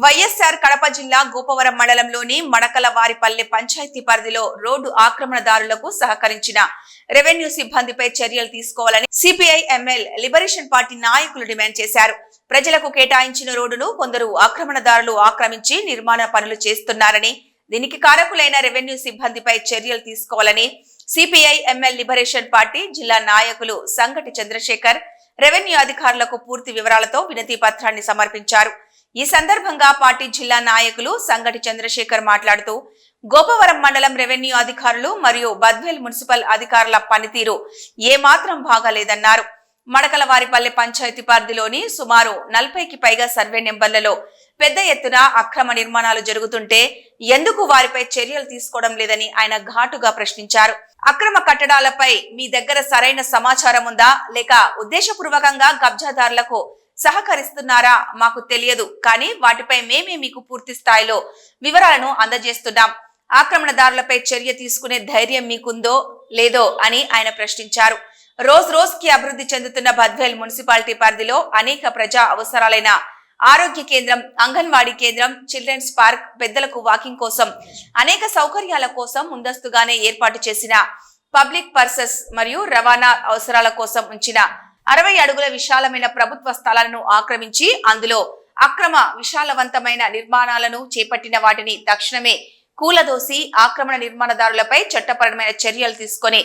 వైఎస్ఆర్ కడప జిల్లా గోపవరం మండలంలోని మడకలవారిపల్లె పంచాయతీ పరిధిలో రోడ్డు ఆక్రమణదారులకు సహకరించిన రెవెన్యూ సిబ్బందిపై చర్యలు తీసుకోవాలని సిపిఐ ఎంఎల్ లిబరేషన్ పార్టీ నాయకులు డిమాండ్ చేశారు. ప్రజలకు కేటాయించిన రోడ్డును కొందరు ఆక్రమణదారులు ఆక్రమించి నిర్మాణ పనులు చేస్తున్నారని, దీనికి కారకులైన రెవెన్యూ సిబ్బందిపై చర్యలు తీసుకోవాలని సిపిఐ ఎంఎల్ లిబరేషన్ పార్టీ జిల్లా నాయకులు సంగటి చంద్రశేఖర్ రెవెన్యూ అధికారులకు పూర్తి వివరాలతో వినతి పత్రాన్ని సమర్పించారు. ఈ సందర్భంగా పార్టీ జిల్లా నాయకులు సంగటి చంద్రశేఖర్ మాట్లాడుతూ, గోపవరం మండలం రెవెన్యూ అధికారులు మరియు బద్వేల్ మున్సిపల్ అధికారుల పనితీరు ఏమాత్రం బాగాలేదన్నారు. మడకలవారిపల్లె పంచాయతీ పరిధిలోని సుమారు 40కి పైగా సర్వే నెంబర్లలో పెద్ద ఎత్తున అక్రమ నిర్మాణాలు జరుగుతుంటే ఎందుకు వారిపై చర్యలు తీసుకోవడం లేదని ఆయన ఘాటుగా ప్రశ్నించారు. అక్రమ కట్టడాలపై మీ దగ్గర సరైన సమాచారం ఉందా, లేక ఉద్దేశపూర్వకంగా కబ్జాదారులకు సహకరిస్తున్నారా మాకు తెలియదు, కానీ వాటిపై మేమే మీకు పూర్తి స్థాయిలో వివరాలను అందజేస్తున్నాం. ఆక్రమణదారులపై చర్య తీసుకునే ధైర్యం మీకుందో లేదో అని ఆయన ప్రశ్నించారు. రోజు రోజుకి అభివృద్ధి చెందుతున్న బద్వేల్ మున్సిపాలిటీ పరిధిలో అనేక ప్రజా అవసరాలైన ఆరోగ్య కేంద్రం, అంగన్వాడీ కేంద్రం, చిల్డ్రన్స్ పార్క్, పెద్దలకు వాకింగ్ కోసం అనేక సౌకర్యాల కోసం ముందస్తుగానే ఏర్పాటు చేసిన పబ్లిక్ పర్సెస్ మరియు రవాణా అవసరాల కోసం ఉంచిన 60 అడుగుల విశాలమైన ప్రభుత్వ స్థలాలను ఆక్రమించి అందులో అక్రమ విశాలవంతమైన నిర్మాణాలను చేపట్టిన వాటిని తక్షణమే కూలదోసి ఆక్రమణ నిర్మాణదారులపై చట్టపరమైన చర్యలు తీసుకొని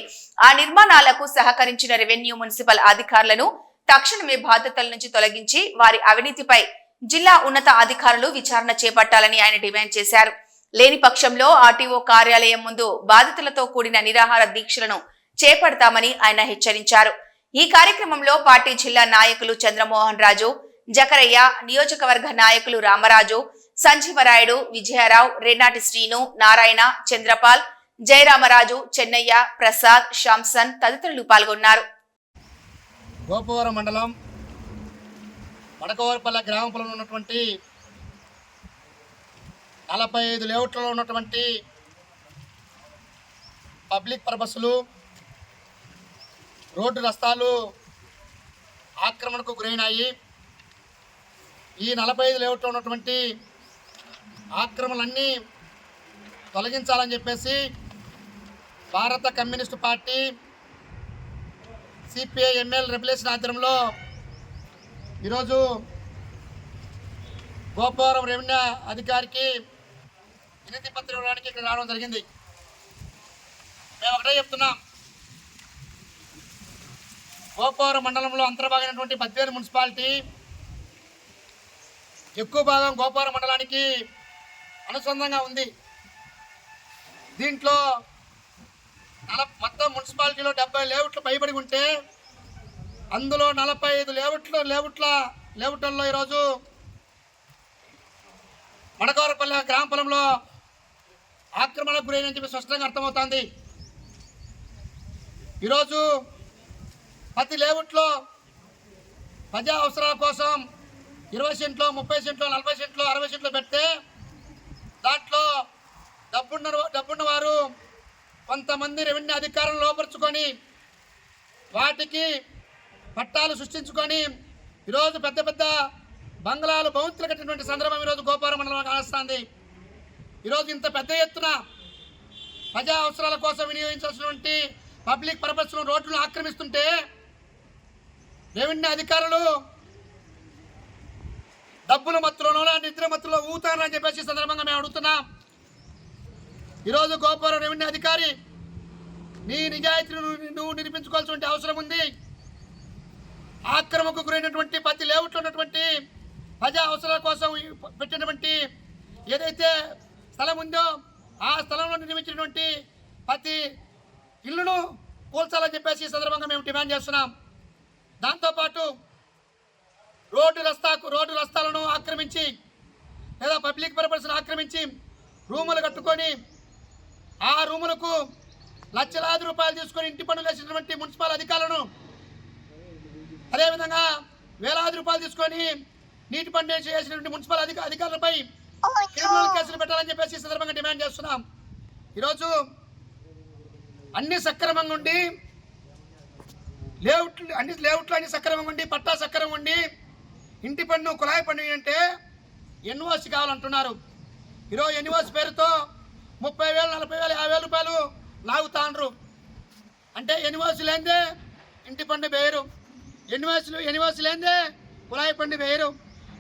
ఆ నిర్మాణాలకు సహకరించిన రెవెన్యూ మున్సిపల్ అధికారులను తక్షణమే బాధ్యతల నుంచి తొలగించి వారి అవినీతిపై జిల్లా ఉన్నత అధికారులు విచారణ చేపట్టాలని ఆయన డిమాండ్ చేశారు. లేని పక్షంలో ఆర్టీఓ కార్యాలయం ముందు బాధితులతో కూడిన నిరాహార దీక్షలను చేపడతామని ఆయన హెచ్చరించారు. ఈ కార్యక్రమంలో పార్టీ జిల్లా నాయకులు చంద్రమోహన్ రాజు, జకరయ్య, నియోజకవర్గ నాయకులు రామరాజు, సంజీవరాయుడు, విజయరావు, రేనాటి శ్రీను, నారాయణ, చంద్రపాల్, జయరామరాజు, చెన్నయ్య, ప్రసాద్, శాంసన్ తదితరులు పాల్గొన్నారు. గోపవరం మండలం మడకవారిపల్లె గ్రామ పొలంలో ఉన్నటువంటి 45 లేఅవుట్లలో ఉన్నటువంటి పబ్లిక్ పర్పస్లు, రోడ్డు రస్తాలు ఆక్రమణకు గురైనాయి. ఈ 45 లేఅవుట్లో ఉన్నటువంటి ఆక్రమణలన్నీ తొలగించాలని చెప్పేసి భారత communist party CPI ML regulation ఆధ్వర్యంలో ఈరోజు గోపవరం రెవెన్యూ అధికారికి వినతి పత్రం ఇవ్వడానికి ఇక్కడ రావడం జరిగింది. మేము ఒకటే చెప్తున్నాం, గోపవరం మండలంలో అంతర్భాగమైనటువంటి బద్వేలు మున్సిపాలిటీ ఎక్కువ భాగం గోపవరం మండలానికి అనుసంధానంగా ఉంది. దీంట్లో మొత్తం మున్సిపాలిటీలో 70 లేఅవుట్లు పైబడి ఉంటే అందులో 45 లేఅవుట్లలో ఈరోజు మడకవారిపల్లె గ్రామ పొలంలో ఆక్రమణకు గురైనని చెప్పి స్పష్టంగా అర్థమవుతుంది. ఈరోజు ప్రతి లేఅవుట్లో ప్రజా అవసరాల కోసం 20 సెంట్లు, 30 సెంట్లు, 40 సెంట్లు, 60 సెంట్లు పెడితే దాంట్లో డబ్బున్న వారు కొంతమంది రెవెన్యూ అధికారులను లోపరుచుకొని వాటికి పట్టాలు సృష్టించుకొని ఈరోజు పెద్ద పెద్ద బంగ్లాలు భవంతులు కట్టినటువంటి సందర్భం ఈరోజు గోపవరం మండలంలో కానొస్తుంది. ఈరోజు ఇంత పెద్ద ఎత్తున ప్రజా అవసరాల కోసం వినియోగించాల్సినటువంటి పబ్లిక్ పర్పస్ను రోడ్లను ఆక్రమిస్తుంటే రెవెన్యూ అధికారులు డబ్బుల మత్తులోనో నిద్ర మత్తులో ఊతారని చెప్పేసి సందర్భంగా మేము అడుగుతున్నాం. ఈరోజు గోపవరం రెవెన్యూ అధికారి నీ నిజాయితీని నువ్వు నిరూపించుకోవాల్సిన అవసరం ఉంది. ఆక్రమణకు గురైనటువంటి ప్రతి లేఅవుట్లో ఉన్నటువంటి ప్రజా అవసరాల కోసం పెట్టినటువంటి ఏదైతే స్థలం ఉందో ఆ స్థలంలో నిర్మించినటువంటి ప్రతి ఇల్లును కూల్చాలని చెప్పేసి ఈ సందర్భంగా మేము డిమాండ్ చేస్తున్నాం. దాంతోపాటు రోడ్డు రస్తాలను ఆక్రమించి లేదా పబ్లిక్ పర్పస్ను ఆక్రమించి రూములు కట్టుకొని ఆ రూములకు లక్షలాది రూపాయలు తీసుకొని ఇంటి పన్నులు వేసినటువంటి మున్సిపల్ అధికారులను, అదేవిధంగా వేలాది రూపాయలు తీసుకొని నీటి పన్ను చేసినటువంటి మున్సిపల్ అధికారులపై క్రిమినల్ కేసులు పెట్టాలని చెప్పేసి ఈ సందర్భంగా డిమాండ్ చేస్తున్నాం. ఈరోజు అన్ని సక్రమంగా ఉండి లేఅవుట్లు అన్ని సక్రమంగా ఉండి పట్టా సక్రమంగా ఉండి ఇంటి పన్ను కుళాయి పన్ను అంటే ఎన్ఓసి కావాలంటున్నారు. ఈరోజు ఎన్ఓసి పేరుతో 30,000, 40,000, 50,000 రూపాయలు లాగుతాండ్రు. అంటే ఎన్ఓసి లేదే ఇంటి పన్ను వేయరు, ఎన్ఓసి లేదే కుళాయి పన్ను వేయరు,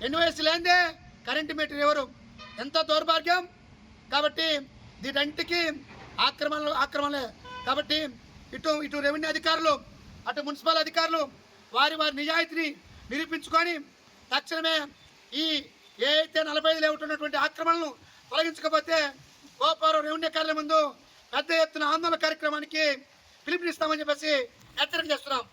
ఎన్ఓసి లేదే కరెంటు మీటర్ ఎవరు. ఎంత దౌర్భాగ్యం. కాబట్టి దీనంటికి ఆక్రమణలే. కాబట్టి ఇటు రెవెన్యూ అధికారులు, అటు మున్సిపల్ అధికారులు వారి నిజాయితీని నిరూపించుకొని తక్షణమే ఈ ఏదైతే 45 లేఅవుట్ ఉన్నటువంటి ఆక్రమణలను తొలగించకపోతే గోపవరం రెవెన్యూ కార్యాలయం ముందు పెద్ద ఎత్తున ఆందోళన కార్యక్రమానికి పిలుపునిస్తామని చెప్పేసి హెచ్చరిక చేస్తున్నాం.